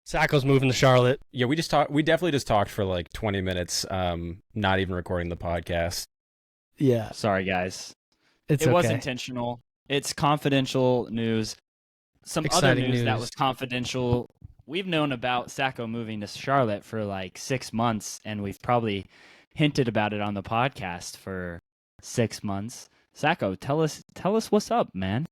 Sajko's moving to Charlotte. Yeah, we definitely just talked for like 20 minutes, not even recording the podcast. Yeah, Sorry, guys. it's It was okay. intentional. It's confidential news. Some Exciting other news that news. was confidential. We've known about Sajko moving to Charlotte for like 6 months, and we've probably hinted about it on the podcast for 6 months. Sajko, tell us what's up, man.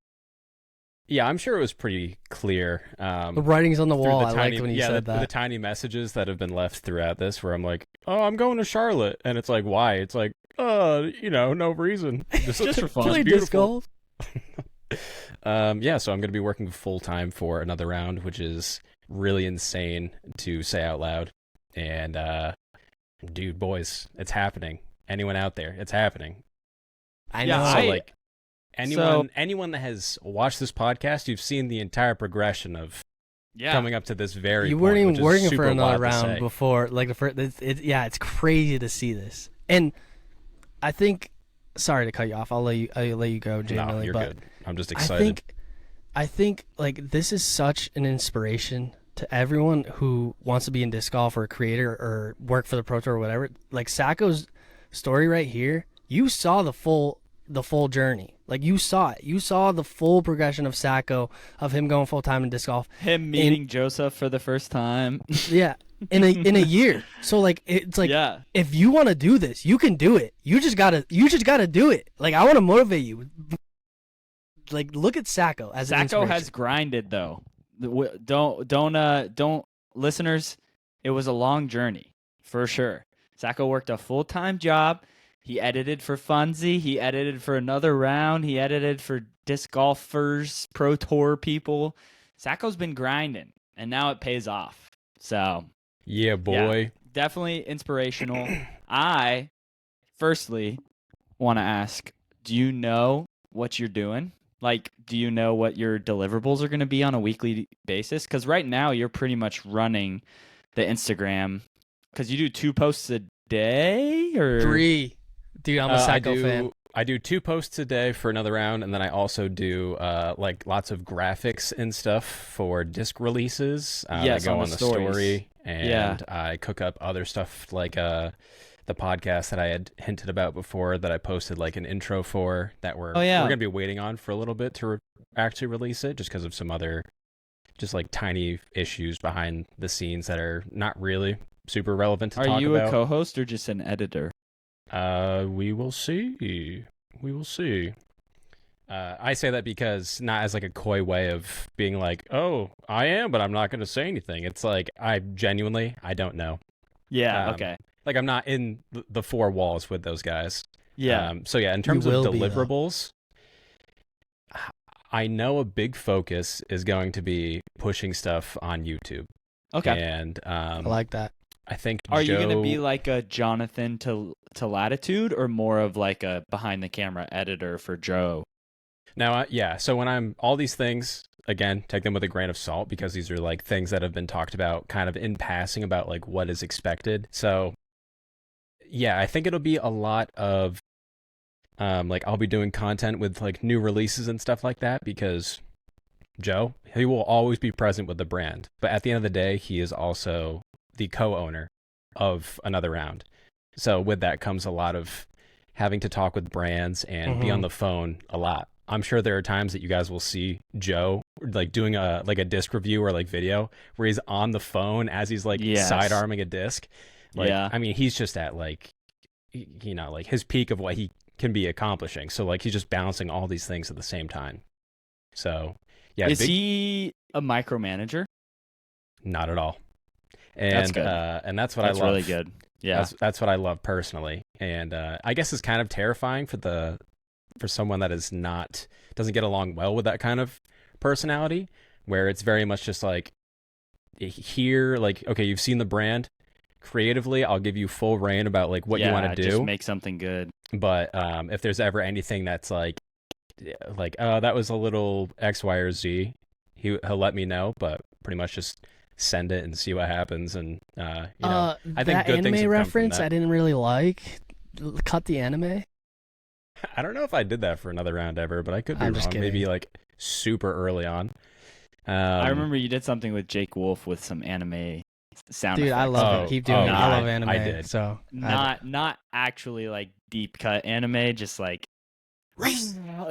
Yeah, I'm sure it was pretty clear. The writing's on the through wall. the I tiny, liked when you said the that. tiny messages that have been left throughout this, where I'm like, "Oh, I'm going to Charlotte," and it's like, "Why?" It's like, no reason, Just for fun. Play disc beautiful. golf. Yeah, so I'm going to be working full time for another round, which is really insane to say out loud. And dude, boys, it's happening. Anyone out there, it's happening. I Yeah, know. So I- like anyone that has watched this podcast, you've seen the entire progression of Yeah. coming up to this very you point, weren't even which is working super for another wild to round say. before, like the first. It's crazy to see this. And I think, sorry to cut you off. I'll let you go, Jay No, Millie. you're But good. I'm just excited. I think like this is such an inspiration to everyone who wants to be in disc golf or a creator or work for the Pro Tour or whatever. Like Sajko's story right here, you saw the full journey. Like you saw it. You saw the full progression of Sajko, of him going full time in disc golf. Him meeting Joseph for the first time. Yeah, in a year. So like it's like Yeah. if you want to do this, you can do it. You just gotta do it. Like I want to motivate you. Like look at Sajko as an Sajko inspiration. has grinded though. Don't listeners. It was a long journey for sure. Sajko worked a full-time job. He edited for Funsie. He edited for another round. He edited for disc golfers, pro tour people. Sajko's been grinding, and now it pays off. So Yeah, boy. definitely inspirational. I firstly want to ask, do you know what you're doing? Like, do you know what your deliverables are going to be on a weekly basis? Because right now you're pretty much running the Instagram because you do 2 posts a day or 3. Dude, I'm a Sajko fan. I do 2 posts a day for another round, and then I also do like lots of graphics and stuff for disc releases. Yes, I go on on the the stories. story, and Yeah. I cook up other stuff like the podcast that I had hinted about before that I posted like an intro for that we're gonna be waiting on for a little bit to actually release it, just because of some other just like tiny issues behind the scenes that are not really super relevant to talk Are you about. a co-host or just an editor? We will see. We will see. I say that because not as like a coy way of being like, oh, I am, but I'm not going to say anything. It's like I don't know. Yeah. Um, Okay. Like I'm not in the 4 walls with those guys. Yeah. So yeah, in terms of will be, though. deliverables, I know a big focus is going to be pushing stuff on YouTube. Okay. And I like that. I think Are you going to be Joe- like a Jonathan to Latitude or more of like a behind the camera editor for Joe? Now, yeah. So when I'm all these things, again, take them with a grain of salt because these are like things that have been talked about kind of in passing about like what is expected. So yeah, I think it'll be a lot of like I'll be doing content with like new releases and stuff like that because Joe, he will always be present with the brand. But at the end of the day, he is also the co-owner of another round. So with that comes a lot of having to talk with brands and be on the phone a lot. I'm sure there are times that you guys will see Joe like doing a disc review or like video where he's on the phone as he's like Yes. side arming a disc. Like, Yeah. I mean, he's just at like, like his peak of what he can be accomplishing. So like he's just balancing all these things at the same time. So yeah, Is he a micromanager? not at all. That's And good. and that's what That's I love. really good. Yeah. That's what I love personally. And I guess it's kind of terrifying for someone that doesn't get along well with that kind of personality, where it's very much just like here, like, okay, you've seen the brand. Creatively, I'll give you full reign about like what you want to do. Just make something good. But if there's ever anything that's like oh, that was a little X, Y, or Z, he'll let me know. But pretty much just send it and see what happens. And I think that good things have anime come reference from I that. didn't really like. Cut the anime. I don't know if I did that for another round ever, but I could be I'm wrong. just kidding. Maybe like super early on. I remember you did something with Jake Wolf with some anime sound Dude, effects. I love it. Keep doing it. yeah, I love anime. I did. So Not actually like deep cut anime, just like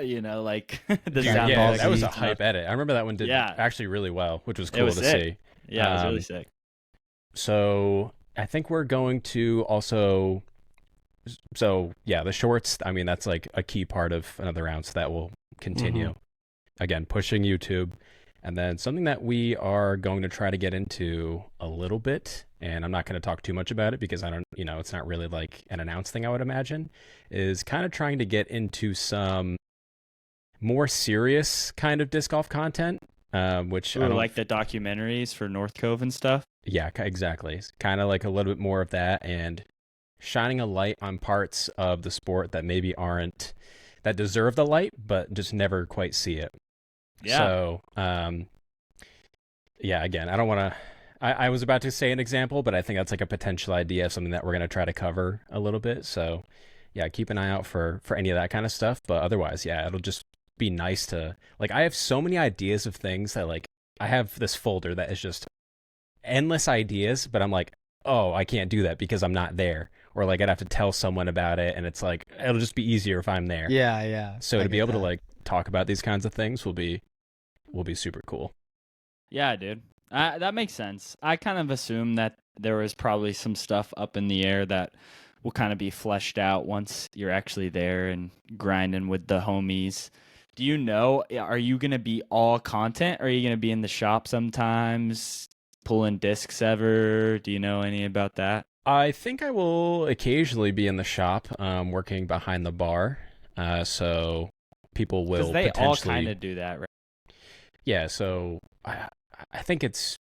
you know, like the Dude, sound yeah, effects that was a and stuff. hype edit. I remember that one did Yeah. actually really well, which was It cool was to sick. see. Yeah, it was really sick. So I think we're going to also. So yeah, the shorts. I mean, that's like a key part of another round, so that will continue. Again, pushing YouTube, and then something that we are going to try to get into a little bit, and I'm not going to talk too much about it because I don't, it's not really like an announced thing. I would imagine is kind of trying to get into some more serious kind of disc golf content, which I Ooh, don't like the documentaries for North Cove and stuff. Yeah, exactly. Kind of like a little bit more of that and shining a light on parts of the sport that maybe aren't that deserve the light, but just never quite see it. Yeah. So, yeah, again, I don't want to. I was about to say an example, but I think that's like a potential idea of something that we're going to try to cover a little bit. So, yeah, keep an eye out for any of that kind of stuff. But otherwise, yeah, it'll just be nice to like. I have so many ideas of things that like I have this folder that is just endless ideas, but I'm like, oh, I can't do that because I'm not there, or like I'd have to tell someone about it, and it's like it'll just be easier if I'm there. Yeah. So I to be get able to that. like talk about these kinds of things will be super cool. Yeah, dude. That makes sense. I kind of assumed that there was probably some stuff up in the air that will kind of be fleshed out once you're actually there and grinding with the homies. Do you know, are you going to be all content? Or are you going to be in the shop sometimes, pulling discs ever? Do you know any about that? I think I will occasionally be in the shop, working behind the bar. So people will Because they all potentially kind of do that, right? Yeah, so I think it's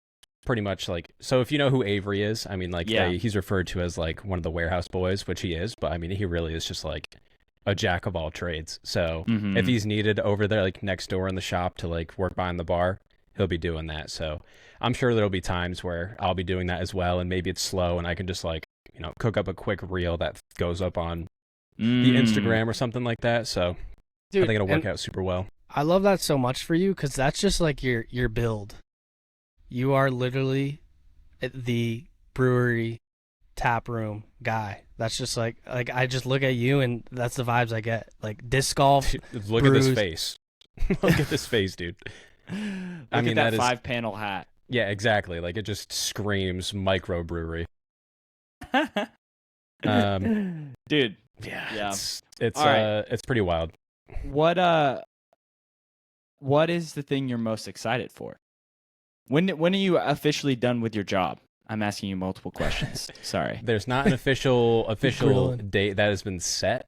pretty much like, so if you know who Avery is, I mean, like Yeah. he's referred to as like one of the warehouse boys, which he is, but I mean, he really is just like a jack of all trades. So Mhm. if he's needed over there, like next door in the shop to like work behind the bar, he'll be doing that. So I'm sure there'll be times where I'll be doing that as well, and maybe it's slow, and I can just like cook up a quick reel that goes up on the Instagram or something like that. So Dude, I think it'll work and out super well. I love that so much for you because that's just like your build. You are literally the brewery tap room guy. That's just like I just look at you and that's the vibes I get. Like disc golf. Look at this face. Look at this face, dude. Look I mean, at that is- 5-panel hat. Yeah, exactly. Like it just screams microbrewery. Dude, Yeah, Yeah. it's All right. it's pretty wild. what is the thing you're most excited for? When are you officially done with your job? I'm asking you multiple questions. Sorry. There's not an official Grilling. date that has been set,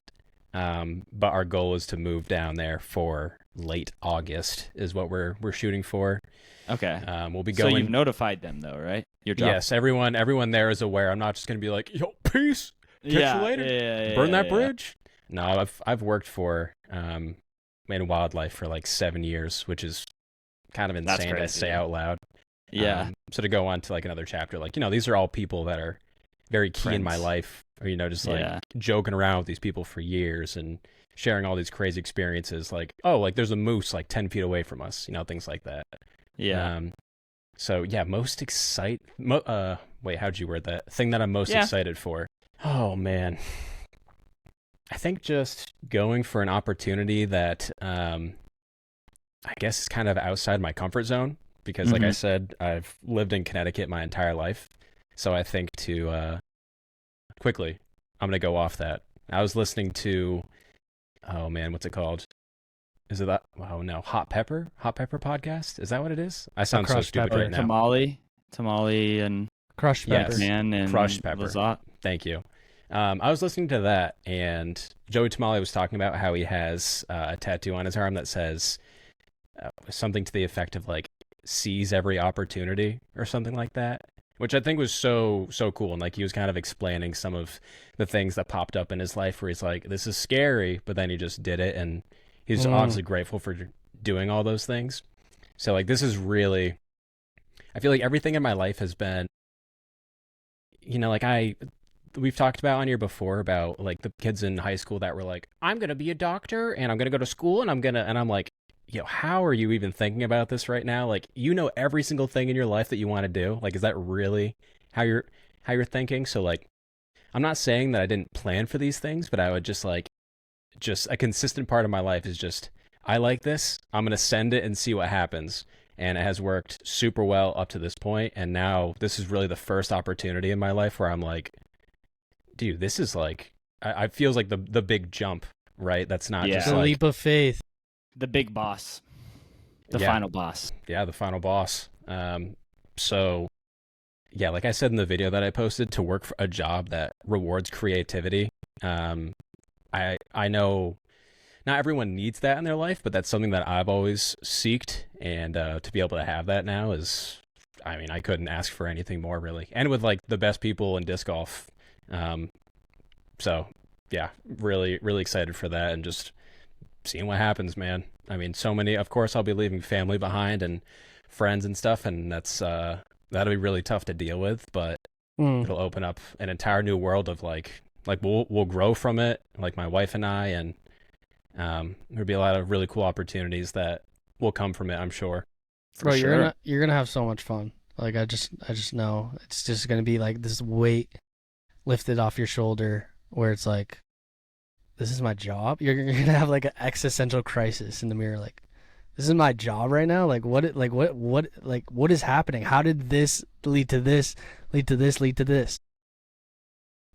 but our goal is to move down there for late August is what we're shooting for. Okay. We'll be So going. you've notified them though, right? Your job. Yes, everyone there is aware. I'm not just gonna be like, yo, peace, catch you later, burn that bridge. No, I've worked for in wildlife for like 7 years, which is kind of That's insane to crazy. say out loud. Yeah. So to go on to like another chapter, like these are all people that are very key in my Friends. life, or just like Yeah. joking around with these people for years and sharing all these crazy experiences. Like, oh, like there's a moose like 10 feet away from us, things like that. Yeah. So yeah, most wait, how'd you word that? Thing that I'm most Yeah. excited for. Oh man. I think just going for an opportunity that I guess is kind of outside my comfort zone because like I Mhm. said, I've lived in Connecticut my entire life. So I think to quickly, I'm going to go off that. I was listening to oh man, what's it called? Is it that? Oh no, Hot Pepper podcast. Is that what it is? I sound so Crushed stupid Pepper. right now. Tamale and Crushed Yes. pepper. man and Crushed pepper. Lazat. Thank you. I was listening to that, and Joey Tamale was talking about how he has a tattoo on his arm that says something to the effect of like "seize every opportunity" or something like that, which I think was so cool. And like he was kind of explaining some of the things that popped up in his life where he's like, "This is scary," but then he just did it, and he's obviously grateful for doing all those things. So like this is really, I feel like everything in my life has been, like we've talked about on here before about like the kids in high school that were like, I'm going to be a doctor and I'm going to go to school and I'm like, how are you even thinking about this right now? Like, every single thing in your life that you want to do. Like, is that really how you're thinking? So like, I'm not saying that I didn't plan for these things, but I would just a consistent part of my life is just, I like this. I'm going to send it and see what happens. And it has worked super well up to this point. And now this is really the first opportunity in my life where I'm like, dude, this is like, I feels like the big jump, right? That's not just The like leap of faith. The big boss. The Yeah. final boss. Yeah, the final boss. So yeah, like I said in the video that I posted, to work for a job that rewards creativity. I know not everyone needs that in their life, but that's something that I've always seeked, and to be able to have that now is, I mean, I couldn't ask for anything more, really. And with like the best people in disc golf. So yeah, really, really excited for that and just seeing what happens, man. I mean, so many, of course, I'll be leaving family behind and friends and stuff, and that'll be really tough to deal with, but it'll open up an entire new world of like we'll grow from it, like my wife and I, and there'll be a lot of really cool opportunities that will come from it, I'm sure. Bro, sure. you're gonna have so much fun. Like I just know it's just gonna be like this weight lifted off your shoulder where it's like, this is my job. You're gonna have like an existential crisis in the mirror, like, this is my job right now. Like what is happening? How did this lead to this, lead to this, lead to this?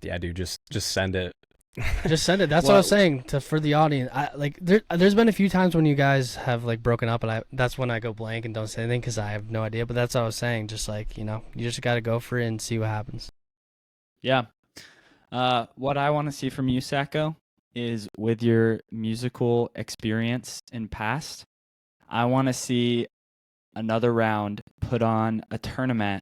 Yeah, dude, just send it. Just send it. That's what I was saying for the audience. There's been a few times when you guys have like broken up, and that's when I go blank and don't say anything because I have no idea. But that's what I was saying. Just like, you just got to go for it and see what happens. Yeah. What I want to see from you, Sajko, is with your musical experience in past, I want to see another round put on a tournament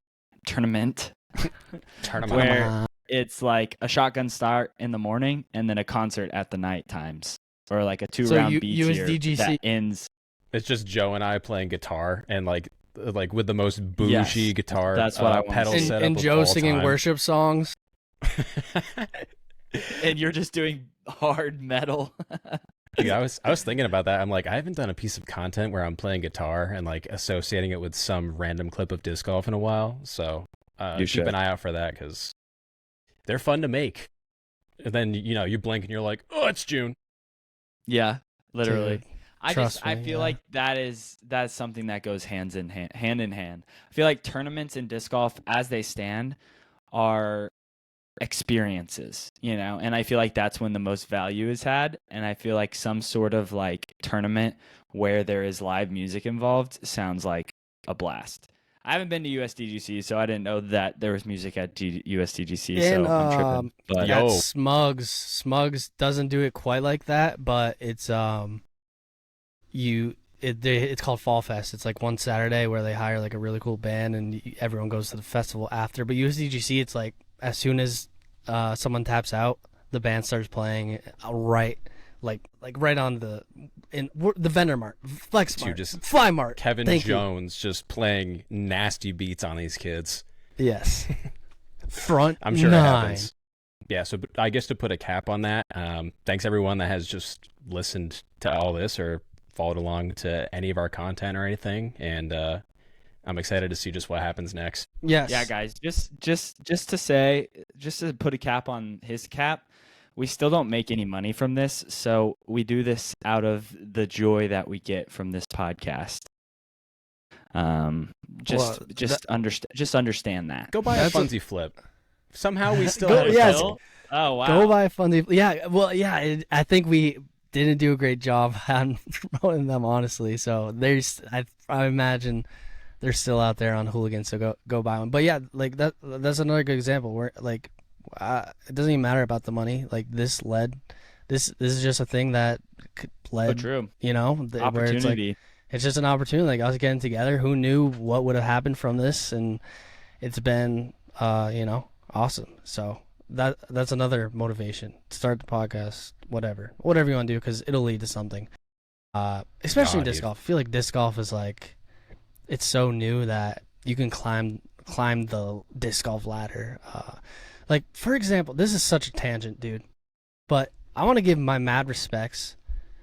where it's like a shotgun start in the morning and then a concert at the night times, or like a 2-round B tier USDGC that ends. It's just Joe and I playing guitar and like with the most bougie guitar that's what I want pedal to see. setup and of Joe all singing time. worship songs. And you're just doing hard metal. Dude, I was thinking about that. I'm like, I haven't done a piece of content where I'm playing guitar and like associating it with some random clip of disc golf in a while. So keep an eye out for that because they're fun to make. And then you blink and you're like, oh, it's June. Yeah, literally. Dude, I feel like that's something that goes hand in hand. I feel like tournaments in disc golf as they stand are experiences, and I feel like that's when the most value is had. And I feel like some sort of like tournament where there is live music involved sounds like a blast. I haven't been to USDGC, so I didn't know that there was music at USDGC. And, So I'm tripping. But Yo. Smugs doesn't do it quite like that, but it's it's called Fall Fest. It's like one Saturday where they hire like a really cool band and everyone goes to the festival after. But USDGC, it's like as soon as someone taps out, the band starts playing right on the vendor mart, Flex Dude, Mart, just Fly Mart. Kevin Thank you. Jones just playing nasty beats on these kids. Yes. Front I'm sure nine. it happens. Yeah, so I guess to put a cap on that, thanks everyone that has just listened to all this or followed along to any of our content or anything, and I'm excited to see just what happens next. Yes. yeah, guys, just to put a cap on his cap, we still don't make any money from this, so we do this out of the joy that we get from this podcast. Understand that. Go buy a That's a- Funsie flip. Somehow we still Go- have a yes. flip. Oh wow. Go buy Funsie. Yeah. Well, yeah. I think we didn't do a great job on promoting them, honestly. So I imagine they're still out there on Hooligans. So go buy one. But yeah, like that's another good example where like it doesn't even matter about the money. Like this is just a thing that led. So true. Where it's like it's just an opportunity. Like us getting together. Who knew what would have happened from this? And it's been awesome. So that's another motivation. Start the podcast, whatever you want to do, because it'll lead to something. Especially in disc golf. I feel like disc golf is like, it's so new that you can climb the disc golf ladder. Like for example, this is such a tangent, dude, but I want to give my mad respects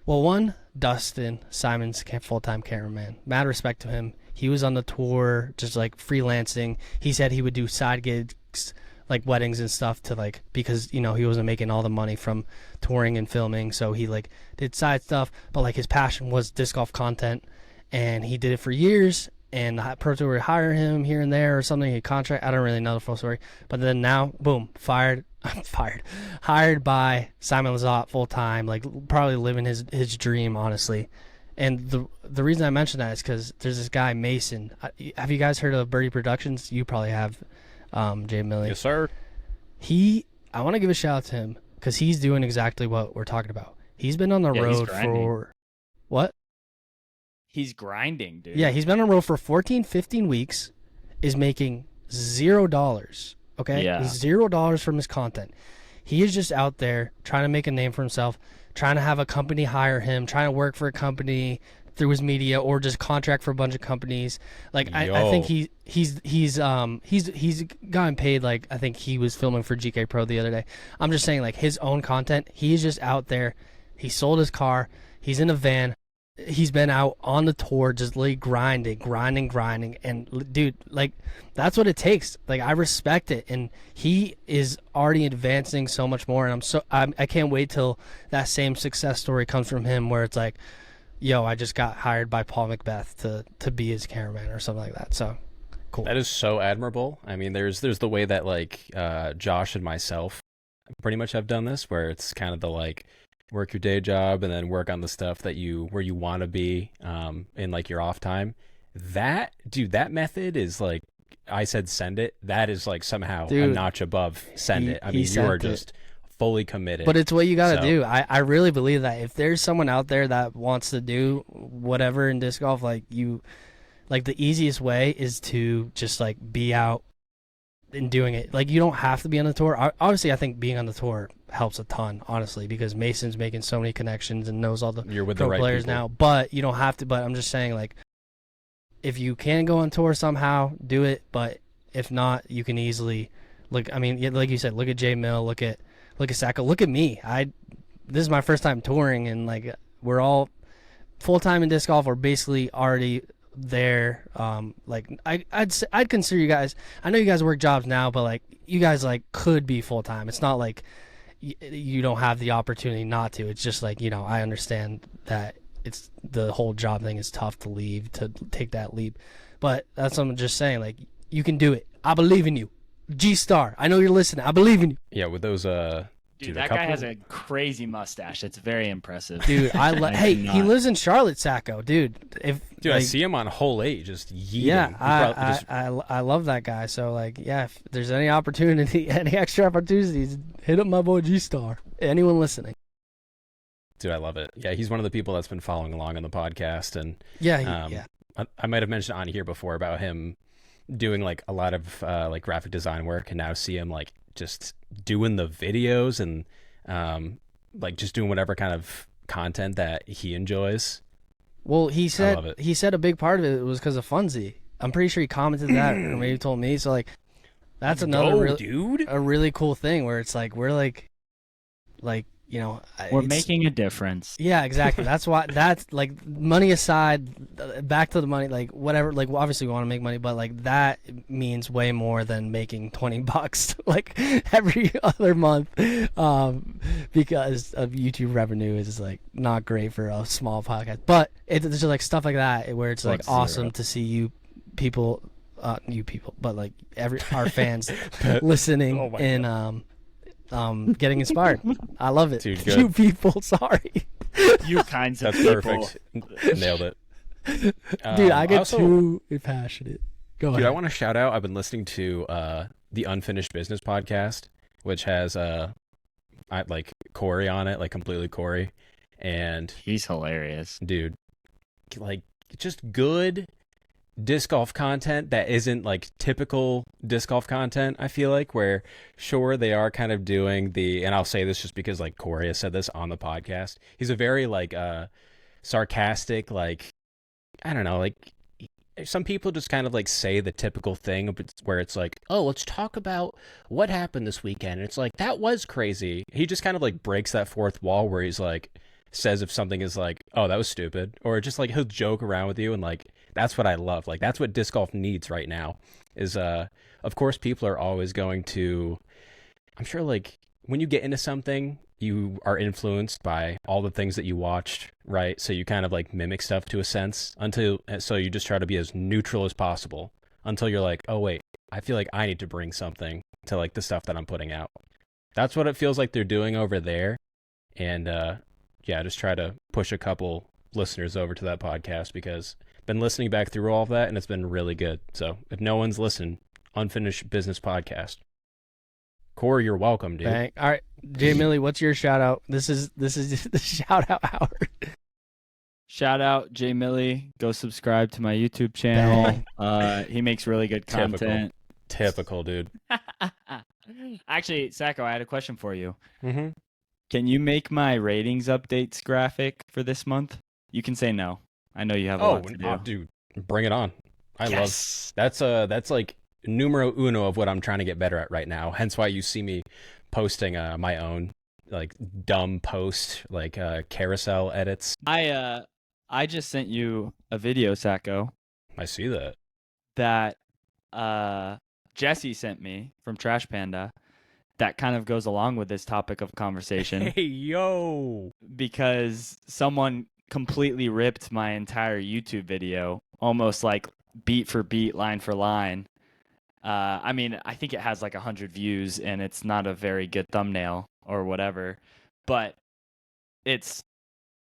Well, one, Dustin, Simon's full-time cameraman. Mad respect to him. He was on the tour, just like freelancing. He said he would do side gigs, like weddings and stuff, to like, because he wasn't making all the money from touring and filming, so he like did side stuff. But like his passion was disc golf content, and he did it for years. And the Pro Tour would hire him here and there or something. He contract. I don't really know the full story. But then now, boom, hired by Simon Lizotte full time. Like probably living his dream, honestly. And the reason I mention that is because there's this guy Mason. Have you guys heard of Birdie Productions? You probably have, Jay Millie. Yes, sir. I want to give a shout out to him because he's doing exactly what we're talking about. He's been on the road for what? He's grinding, dude. Yeah, he's been on the road for 14, 15 weeks, is making $0. Okay? Yeah. $0 from his content. He is just out there trying to make a name for himself, trying to have a company hire him, trying to work for a company through his media or just contract for a bunch of companies. Like I think he's gotten paid. Like I think he was filming for GK Pro the other day. I'm just saying, like his own content, he's just out there. He sold his car. He's in a van. He's been out on the tour just like grinding, and dude, like that's what it takes. Like I respect it, and he is already advancing so much more, and I can't wait till that same success story comes from him, where it's like, yo, I just got hired by Paul Macbeth to be his cameraman or something like that. So cool. That is so admirable. I mean, there's the way that like Josh and myself pretty much have done this, where it's kind of the like work your day job and then work on the stuff that where you want to be in like your off time. That method is like, I said send it. That is like somehow a notch above send it. I mean, you are just fully committed. But it's what you got to do. I really believe that if there's someone out there that wants to do whatever in disc golf, like the easiest way is to just like be out and doing it. Like you don't have to be on the tour. Obviously, I think being on the tour helps a ton, honestly, because Mason's making so many connections and knows all the pro players people now. But you don't have to. But I'm just saying, like, if you can go on tour somehow, do it. But if not, you can easily look. I mean, like you said, look at Jay Mill, look at Sajko, look at me. This is my first time touring, and like we're all full time in disc golf. We're basically already there. Like I'd consider you guys. I know you guys work jobs now, but like you guys like could be full time. It's not like you don't have the opportunity not to. It's just like, I understand that it's the whole job thing is tough to leave, to take that leap. But that's what I'm just saying. Like, you can do it. I believe in you. G-Star, I know you're listening. I believe in you. Yeah, with those Dude, that guy has a crazy mustache. It's very impressive. Dude, hey, he lives in Charlotte, Sajko. Dude, I see him on hole 8 just yeeting. Yeah, I love that guy. So like, yeah, if there's any opportunity, any extra opportunities, hit up my boy G-Star. Anyone listening? Dude, I love it. Yeah, he's one of the people that's been following along on the podcast, and I might have mentioned on here before about him doing like a lot of like graphic design work, and now see him like just doing the videos and like just doing whatever kind of content that he enjoys. Well, he said a big part of it was because of Funsie. I'm pretty sure he commented that, or maybe told me. So like, that's another a really cool thing where it's like we're like we're making a difference. Yeah, exactly. That's why. That's like, money aside, back to the money. Like whatever. Like obviously we want to make money, but like that means way more than making $20 like every other month, because of YouTube revenue is like not great for a small podcast. But it's just like stuff like that where it's like awesome to see you people, but like our fans listening and getting inspired. I love it. Dude, good. You people, sorry. You kinds of That's people. perfect. Nailed it. Dude, I get too passionate. Go ahead. Dude, I want to shout out, I've been listening to the Unfinished Business podcast, which has like Corey on it, like completely Corey. And he's hilarious. Dude, like just good disc golf content that isn't like typical disc golf content. I feel like, where sure they are kind of doing and I'll say this just because like Corey has said this on the podcast, he's a very like sarcastic, like, I don't know, like some people just kind of like say the typical thing where it's like, oh, let's talk about what happened this weekend. And it's like, that was crazy. He just kind of like breaks that fourth wall where he's like, says if something is like, oh, that was stupid, or just like he'll joke around with you, and like that's what I love. Like that's what disc golf needs right now. Is of course people are always going to. I'm sure like when you get into something, you are influenced by all the things that you watched, right? So you kind of like mimic stuff to a sense so you just try to be as neutral as possible until you're like, oh wait, I feel like I need to bring something to like the stuff that I'm putting out. That's what it feels like they're doing over there. And yeah, just try to push a couple listeners over to that podcast because I've been listening back through all of that and it's been really good. So if no one's listened, Unfinished Business Podcast. Corey, you're welcome, dude. Bang. All right, Jay Millie, what's your shout out? This is the shout out hour. Shout out Jay Millie. Go subscribe to my YouTube channel. He makes really good content. Typical, dude. Actually, Sajko, I had a question for you. Mm-hmm. Can you make my ratings updates graphic for this month? You can say no. I know you have a lot to do. Dude, bring it on. I Yes. love that's like numero uno of what I'm trying to get better at right now. Hence why you see me posting my own like dumb post like carousel edits. I just sent you a video, Sajko, I see that. that Jesse sent me from Trash Panda that kind of goes along with this topic of conversation. Hey yo, because someone completely ripped my entire YouTube video, almost like beat for beat, line for line. I mean, I think it has like 100 views, and it's not a very good thumbnail or whatever. But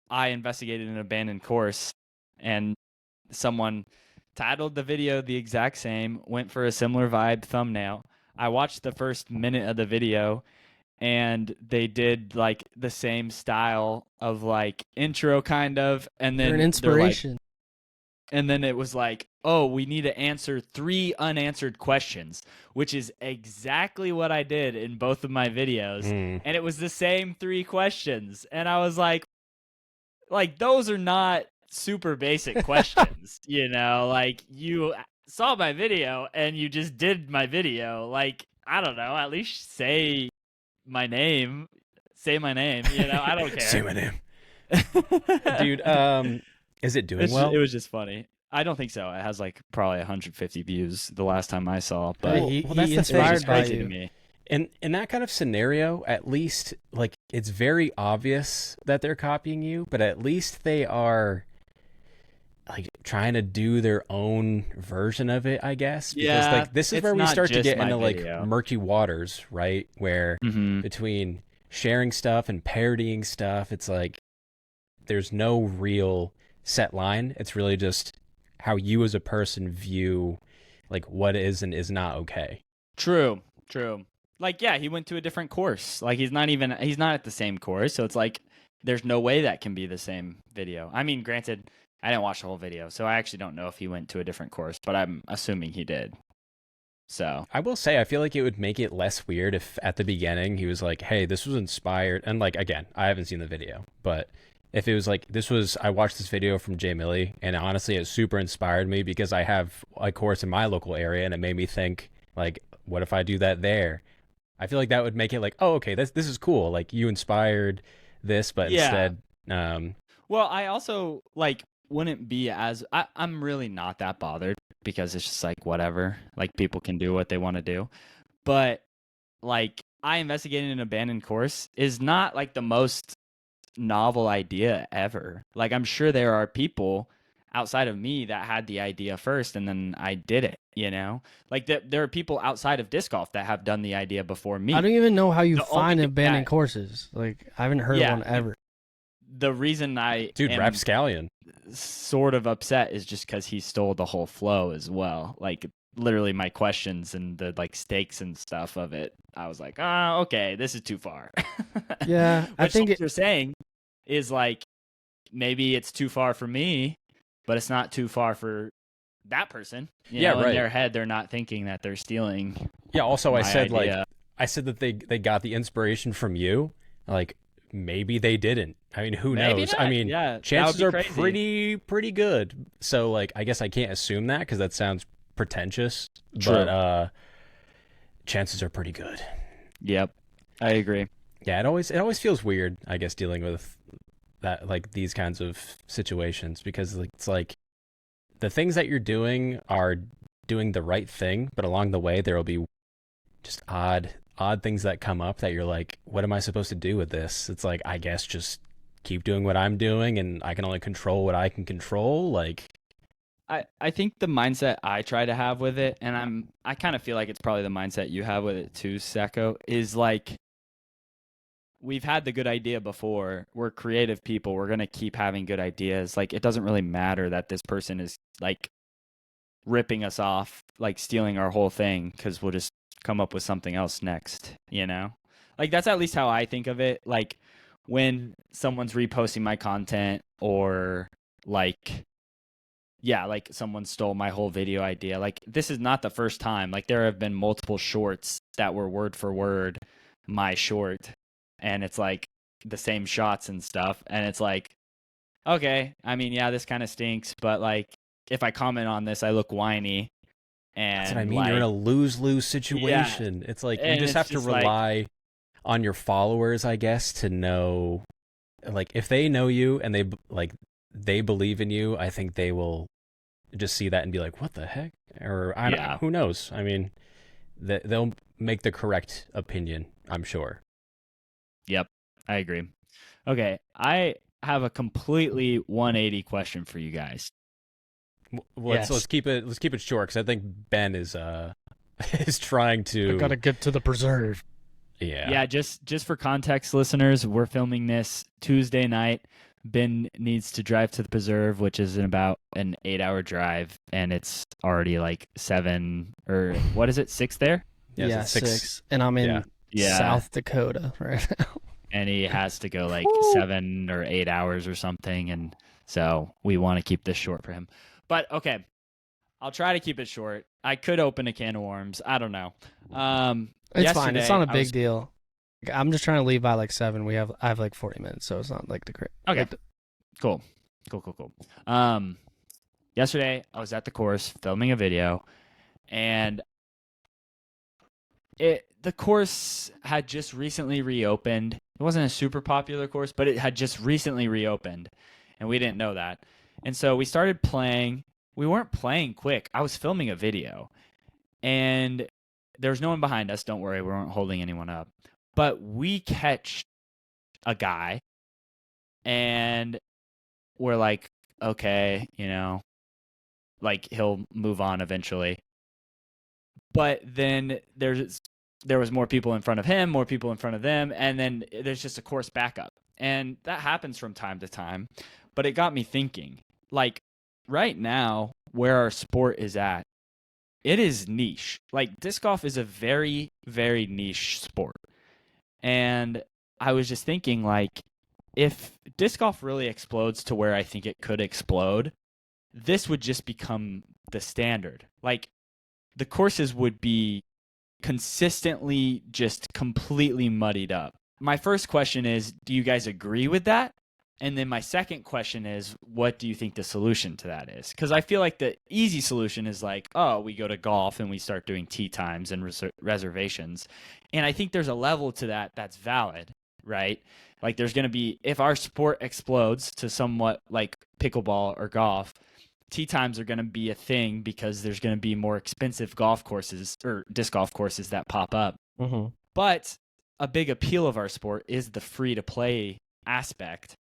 I investigated an abandoned course, and someone titled the video the exact same, went for a similar vibe thumbnail. I watched the first minute of the video, and they did like the same style of like intro kind of, and then You're an inspiration. and then it was like, oh, we need to answer 3 unanswered questions, which is exactly what I did in both of my videos. And it was the same 3 questions. And I was like those are not super basic questions, you know, like you saw my video and you just did my video. Like, I don't know, at least say my name, you know, I don't care. Say my name. Dude, is it doing well? It was just funny. I don't think so. It has like probably 150 views the last time I saw, but Hey, he that's the inspired thing. by crazy to you. me. In that kind of scenario, at least like it's very obvious that they're copying you, but at least they are like trying to do their own version of it, I guess. Because Yeah, like this is it's where we not start to just get my into video. like murky waters, right? Where between sharing stuff and parodying stuff, it's like there's no real set line. It's really just how you as a person view like what is and is not okay. True. Like, yeah, he went to a different course. Like, he's not at the same course. So it's like, there's no way that can be the same video. I mean, granted, I didn't watch the whole video, so I actually don't know if he went to a different course, but I'm assuming he did. So I will say, I feel like it would make it less weird if at the beginning he was like, hey, this was inspired. And like, again, I haven't seen the video, but if it was like, I watched this video from Jay Millie, and honestly, it super inspired me because I have a course in my local area, and it made me think, like, what if I do that there? I feel like that would make it like, oh, okay, this is cool. Like, you inspired this, but instead, well, I also like wouldn't be as I'm really not that bothered because it's just like whatever. Like, people can do what they want to do, but like I investigated an abandoned course is not like the most novel idea ever. Like, I'm sure there are people outside of me that had the idea first and then I did it, you know? Like, there are people outside of disc golf that have done the idea before me. I don't even know how you The find only thing abandoned that- courses. Like, I haven't heard Yeah. one ever. The reason I dude, am Rapscallion. sort of upset is just because he stole the whole flow as well. Like, literally my questions and the like stakes and stuff of it, I was like, okay, this is too far. Yeah, I Which think what you're saying is like, maybe it's too far for me, but it's not too far for that person. You know, right. In their head, they're not thinking that they're stealing. Yeah, also, I my said, idea. like, I said that they got the inspiration from you. Like, maybe they didn't. I mean, who Maybe knows? not. I mean, Yeah, that would chances be are crazy. pretty good. So, like, I guess I can't assume that because that sounds pretentious. True. But chances are pretty good. Yep, I agree. Yeah, it always feels weird, I guess, dealing with that like these kinds of situations, because it's like the things that you're doing are doing the right thing, but along the way there will be just odd things that come up that you're like, what am I supposed to do with this? It's like, I guess just keep doing what I'm doing, and I can only control what I can control. Like, I think the mindset I try to have with it, and I kind of feel like it's probably the mindset you have with it too, Sacco, is like, we've had the good idea before. We're creative people. We're going to keep having good ideas. Like, it doesn't really matter that this person is like ripping us off, like stealing our whole thing, because we'll just come up with something else next, you know? Like, that's at least how I think of it. Like, when someone's reposting my content, or like, yeah, like someone stole my whole video idea. Like, this is not the first time. Like, there have been multiple shorts that were word for word my short, and it's like the same shots and stuff. And it's like, okay, I mean, yeah, this kind of stinks, but like, if I comment on this, I look whiny. that's what I And mean. You're in like, a lose-lose yeah, situation. It's like you and just it's have to just like, rely on your followers, I guess, to know, like, if they know you and they believe in you, I think they will just see that and be like, what the heck? Or I don't, yeah, who knows? I mean, they'll make the correct opinion, I'm sure. yep, I agree. Okay, I have a completely 180 question for you guys. Let's Yes. keep it short, because I think Ben is is trying I to. gotta get to the preserve. Yeah. Yeah, just for context, listeners, we're filming this Tuesday night. Ben needs to drive to the preserve, which is in about an 8-hour drive, and it's already like 7, or what is it, 6 there? Yeah, is Yeah, it 6? 6. And I'm Yeah. in Yeah. South Dakota right now. And he has to go like 7 or 8 hours or something, and so we want to keep this short for him. But okay, I'll try to keep it short. I could open a can of worms. I don't know. It's fine. It's not a I big was- deal. Like, I'm just trying to leave by like 7. I have like 40 minutes, so it's not like the Okay. like Cool. Yesterday I was at the course filming a video, and the course had just recently reopened. It wasn't a super popular course, but it had just recently reopened, and we didn't know that. And so we started playing. We weren't playing quick. I was filming a video, and there was no one behind us. Don't worry, we weren't holding anyone up. But we catch a guy, and we're like, okay, like he'll move on eventually. But then there was more people in front of him, more people in front of them, and then there's just a course backup. And that happens from time to time. But it got me thinking, like, right now, where our sport is at, it is niche. Like, disc golf is a very, very niche sport. And I was just thinking, like, if disc golf really explodes to where I think it could explode, this would just become the standard. Like, the courses would be consistently just completely muddied up. My first question is, do you guys agree with that? And then my second question is, what do you think the solution to that is? Because I feel like the easy solution is like, oh, we go to golf and we start doing tee times and reservations. And I think there's a level to that that's valid, right? Like, there's going to be, if our sport explodes to somewhat like pickleball or golf, tee times are going to be a thing because there's going to be more expensive golf courses or disc golf courses that pop up. Mm-hmm. But a big appeal of our sport is the free to play aspect.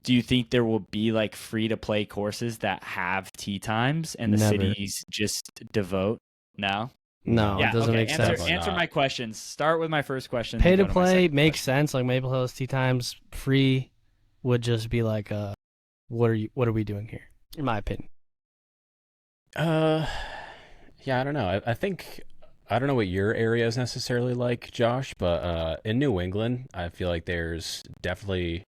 Do you think there will be like free to play courses that have tee times and the Never. cities just devote? No? No, Yeah, it doesn't okay. make sense. Answer my questions. Start with my first question. Pay then to go my play second makes question. sense. Like Maple Hills Tea Times free would just be like, what are we doing here? In my opinion. Yeah, I don't know. I think I don't know what your area is necessarily like, Josh, but in New England, I feel like there's definitely,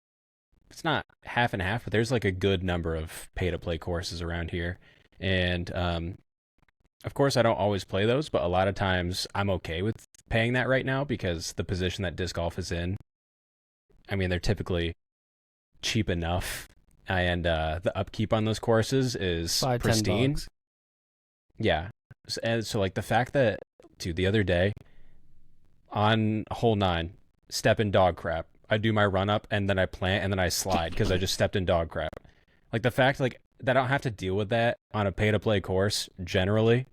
it's not half and half, but there's like a good number of pay to play courses around here. And of course, I don't always play those, but a lot of times I'm okay with paying that right now because the position that disc golf is in, I mean, they're typically cheap enough, and the upkeep on those courses is $5-10 pristine. bucks. Yeah. And so like the fact that, dude, the other day on hole 9, step in dog crap, I do my run up and then I plant and then I slide because I just stepped in dog crap. Like the fact like that I don't have to deal with that on a pay to play course generally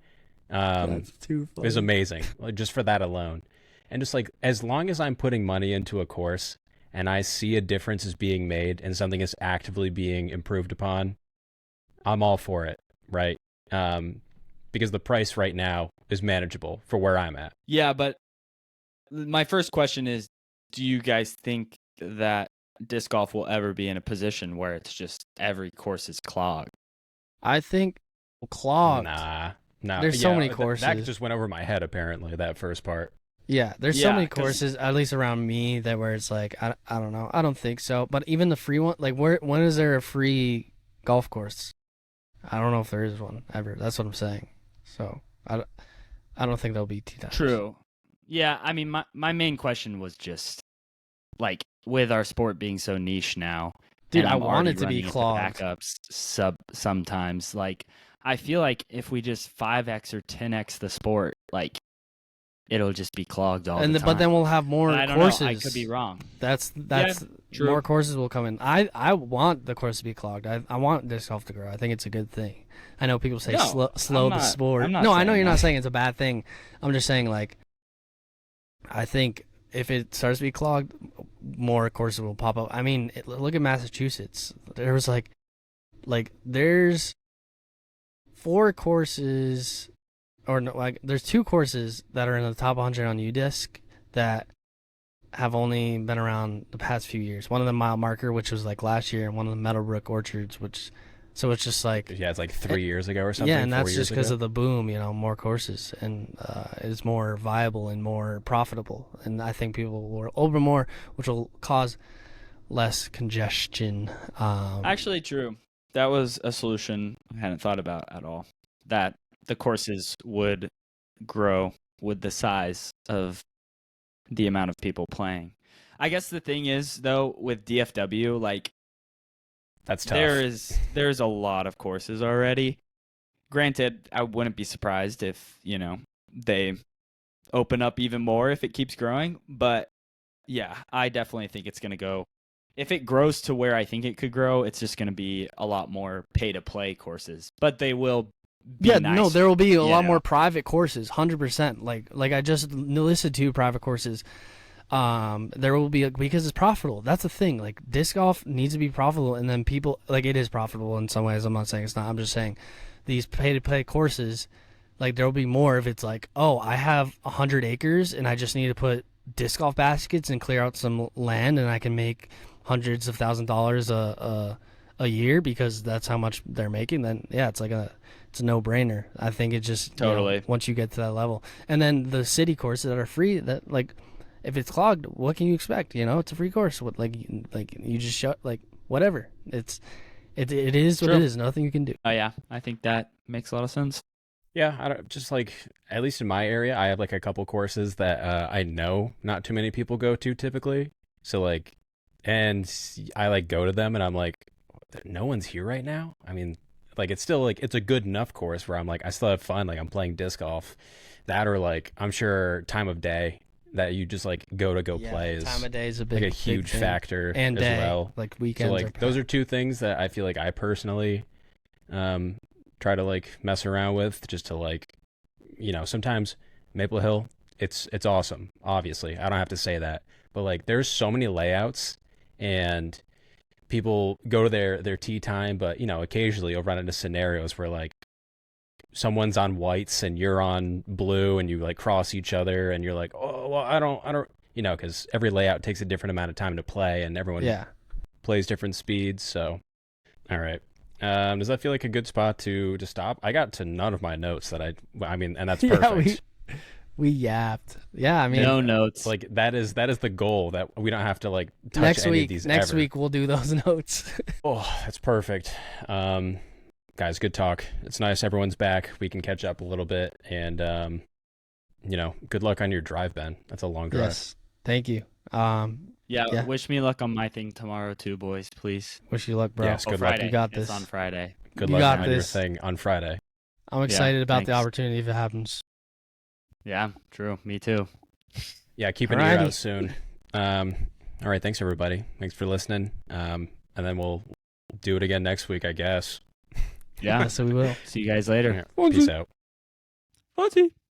That's too funny. is amazing. Like just for that alone. And just like as long as I'm putting money into a course and I see a difference is being made and something is actively being improved upon, I'm all for it, right? Because the price right now is manageable for where I'm at. Yeah, but my first question is, do you guys think that disc golf will ever be in a position where it's just every course is clogged? I think clogged. Nah. No. There's so many That courses. just went over my head apparently, that first part. Yeah, there's so Yeah, many 'cause- courses, at least around me, that where it's like I don't know. I don't think so. But even the free one, like when is there a free golf course? I don't know if there is one ever. That's what I'm saying. So I don't think there'll be too times. True. Yeah, I mean, my main question was just like with our sport being so niche now, Dude, and I I'm want already it to be running into clogged. backups sometimes. Like, I feel like if we just 5x or 10x the sport, like it'll just be clogged all the time. But then we'll have more But I don't courses. know. I could be wrong. That's true. more courses will come in. I want the course to be clogged. I want disc golf to grow. I think it's a good thing. I know people say No, slow I'm the not- sport. I'm not No, I know saying you're that. not saying it's a bad thing. I'm just saying like I think if it starts to be clogged, more courses will pop up. I mean, look at Massachusetts. There was like there's 4 courses, or no, like there's 2 courses that are in the top 100 on UDisc that have only been around the past few years. One of them Mile Marker, which was like last year, and one of them Meadowbrook Orchards, which so it's just like Yeah, it's like 3 years ago or something. yeah, and 4 that's years just because ago. of the boom, more courses, and it's more viable and more profitable. And I think people will open more, which will cause less congestion. Actually, true. That was a solution I hadn't thought about at all. That the courses would grow with the size of the amount of people playing. I guess the thing is though with DFW, like That's tough. there's a lot of courses already. Granted, I wouldn't be surprised if, they open up even more if it keeps growing, but yeah, I definitely think it's going to go. If it grows to where I think it could grow, it's just going to be a lot more pay to play courses, but they will be nice. No, there will be a lot know. more private courses, 100%. Like I just listed 2 private courses. There will be because it's profitable. That's the thing. Like disc golf needs to be profitable, and then people like it is profitable in some ways. I'm not saying it's not. I'm just saying these pay to play courses, like there will be more if it's like, oh, I have 100 acres and I just need to put disc golf baskets and clear out some land, and I can make hundreds of $1,000s a year because that's how much they're making. Then yeah, it's a no-brainer. I think it just Totally. once you get to that level, and then the city courses that are free, that like. If it's clogged, what can you expect? It's a free course. What like you just shut whatever. It is what True. it is. Nothing you can do. Oh yeah, I think that makes a lot of sense. Yeah, I don't just like at least in my area, I have like a couple courses that I know not too many people go to typically. So like, and I like go to them and I'm like, no one's here right now. I mean, like it's still like it's a good enough course where I'm like I still have fun. Like I'm playing disc golf. That or like I'm sure time of day that you just like go play is time of day is a like big a huge thing. factor and as day well. like So weekends. like those are 2 things that I feel like I personally try to like mess around with just to like sometimes Maple Hill it's awesome, obviously. I don't have to say that. But like there's so many layouts and people go to their tee time, but occasionally you'll run into scenarios where like someone's on whites and you're on blue and you like cross each other and you're like, oh well, I don't because every layout takes a different amount of time to play and everyone plays different speeds. So all right, does that feel like a good spot to stop? I got to none of my notes that I mean, and that's perfect. we yapped. Yeah, I mean, No notes. Like that is the goal, that we don't have to like touch any of these next ever. week we'll do those notes. Oh, that's perfect. Guys, good talk. It's nice everyone's back. We can catch up a little bit, and good luck on your drive, Ben. That's a long drive. Yes, thank you. Yeah, wish me luck on my thing tomorrow too, boys, please. Wish you luck, bro. Yes, good luck. Friday. You got this. It's on Friday. Good You luck got on your this. thing on Friday. I'm excited about the thanks. opportunity if it happens. Yeah, true. Me too. Yeah, keep an ear Alrighty. out soon. All right, thanks everybody. Thanks for listening. And then we'll do it again next week, I guess. Yeah. So we will. See you guys later. Peace out. Funsie.